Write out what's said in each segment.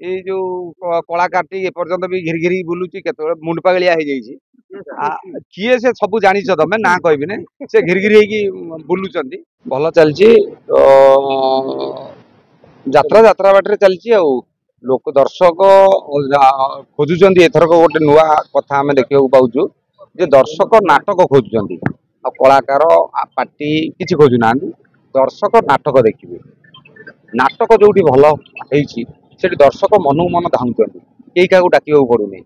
ये जो कलाकार एपर्यंत भी घिरी घिरी बुलूची केत मुंड पागलिया हो जाइए किए से सब जानी तमें ना कहबी से घिरी घिरी होगी बुलूं भल चलती ଯାତ୍ରା ଯାତ୍ରା ବାଟରେ ଚାଲିଛି ଆଉ ଲୋକ ଦର୍ଶକ ଖୋଜୁଛନ୍ତି ଏଥରକ ଗୋଟେ ନୂଆ କଥା ଆମେ ଦେଖିବାକୁ ପାଉଛୁ ଯେ ଦର୍ଶକ ନାଟକ ଖୋଜୁଛନ୍ତି ଆଉ କଳାକାର ପାର୍ଟି କିଛି ଖୋଜୁନାହାନ୍ତି ଦର୍ଶକ ନାଟକ ଦେଖିବେ ନାଟକ ଯୋଉଠି ଭଲ ହେଇଛି ସେଠି ଦର୍ଶକ ମନକୁ ମନ ଧାଉଁଛନ୍ତି କେହି କାହାକୁ ଡାକିବାକୁ ପଡୁନି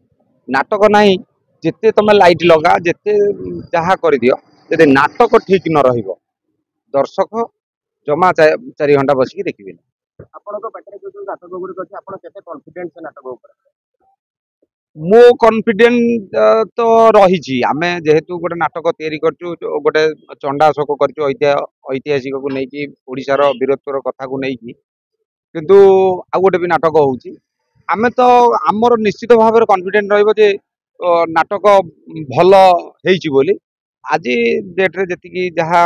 ନାଟକ ନାହିଁ ଯେତେ ତମେ ଲାଇଟ୍ ଲଗା ଯେତେ ଯାହା କରିଦିଅ ଯଦି ନାଟକ ଠିକ ନ ରହିବ ଦର୍ଶକ ଜମା 4 ଘଣ୍ଟା ବସିକି ଦେଖିବେନି ଆପଣଙ୍କ ପାଖରେ ଯୋଉ ନାଟକ ଗୁଡ଼ିକ ଅଛି ଆପଣ କେତେ କନଫିଡେନ୍ସ ସେ ନାଟକ ଉପରେ मो कॉन्फिडेंट तो रही आमे जेहेतु गोटे नाटक तैयारी करचु गोटे चंडाशोक करचु ऐतिहासिक को लेकिन ओडिशार वीरत्वर कथा को लेकिन किंतु आ गोटे भी नाटक होउची आमे तो आमर निश्चित भाव में कॉन्फिडेंट रहिबो जे नाटक भल हेइची बोली आज डेट रे जति जहा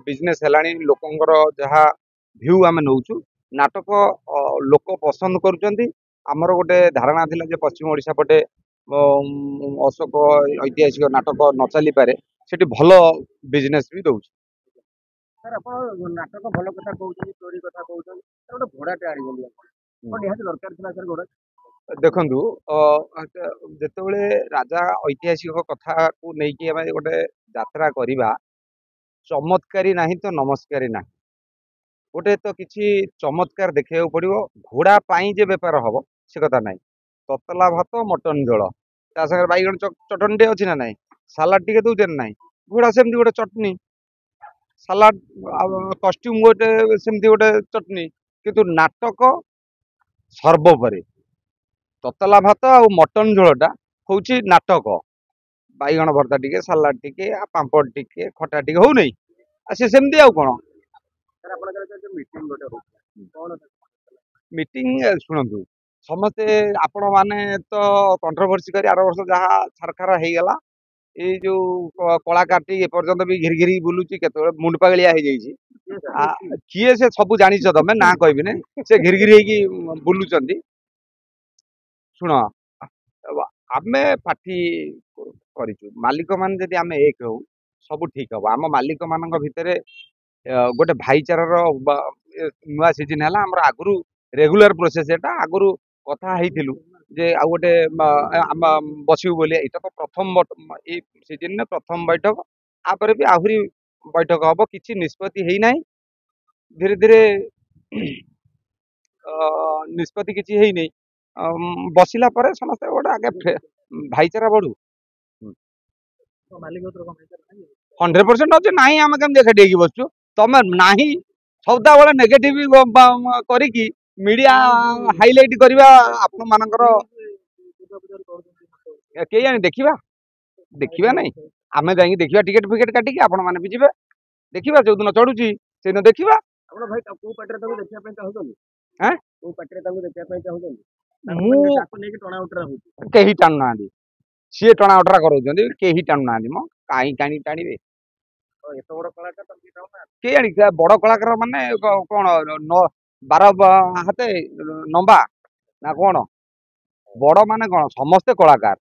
बिजनेस हेलानी लोकंकर जहा भ्यू आमे नउचु नाटक लोक पसंद करूचंती आमर गोटे धारणा थिला जे पश्चिम ओडिशा पटे अशोक ऐतिहासिक नाटक न चली पारे सेठी भलो बिजनेस भी दउछ सर आपण नाटक भलो कथा कहउछन स्टोरी कथा कहउछन सर गोटे घोड़ाटे आड़ी बोली आपण निहाती दरकार थिला सर घोड़ा देखंतु जेतेबेले राजा ऐतिहासिक कथा को नेकी हम गोटे यात्रा करिबा चमत्कारी नाही तो नमस्कारी नाही गोटे तो किसी चमत्कार देखा पड़ो घोड़ा पाई जे बेपार हम से कथा ना ततला भात मटन झोल ता सागर बैगण चटनी टे अच्छी ना ना सालाड टे दौर ना घोड़ा सेमती गोटे चटनी सालाड कस्ट्यूम गोटे सेमती गोटे चटनी किंतु नाटक सर्वोपरि ततला भात आ मटन झोलटा हूँ नाटक बैगण भर्ता टिके सालाड टिके पांपड़ टिके खटा टिके हो नहीं से सेमती आउ कौन मीटिंग शुणु समस्ते आपण माने तो कंट्रोवर्सी कर आर वर्ष जहाँ छारखार हो गला ये जो कलाकार एपर्यंत भी घिरी घिरी बुलूची केत मुंड पागलिया हो जाइए किए से सब जानी तमें ना कहबी से घिरी घिरी होगी बुलूं शुण आमे पार्टी करिचु मालिक मान जदि आमे एक हो सब ठीक हम आम मालिक मान भितर गोटे भाईचार नुआ सीजन है आगु रेगुलर प्रोसेस एटा आगु कथा हेतिलु जे आ गोटे बसबू बोली एटा तो प्रथम सीजन में प्रथम बैठक आपर भी आहुरी बैठक हम किसी निष्पत्ति है ना धीरे धीरे निष्पत्ति किसी है नहीं बसिला पर समस्त गोटे आगे भाईचारा बढ़ू 100% अच्छे ना आम कम देखा बसचु तमें नहीं सदा बेले नेगेटिव करिकी मीडिया हाइलाइट करवा आपण मानकर के जानी देखा देखा नहीं आम जा देखा टिकेट फिकेट काटिकी आपण मैंने भी जी देखा जो दिन चढ़ुची से दिन देखा कहीं टाणु ना सी टणा उटरा कर टाणु ना कहीं टाणी टाणवे के जानी बड़ कलाकार माने कौन 12 हाथे नंबा ना कौन बड़ माने कौन समस्ते कलाकार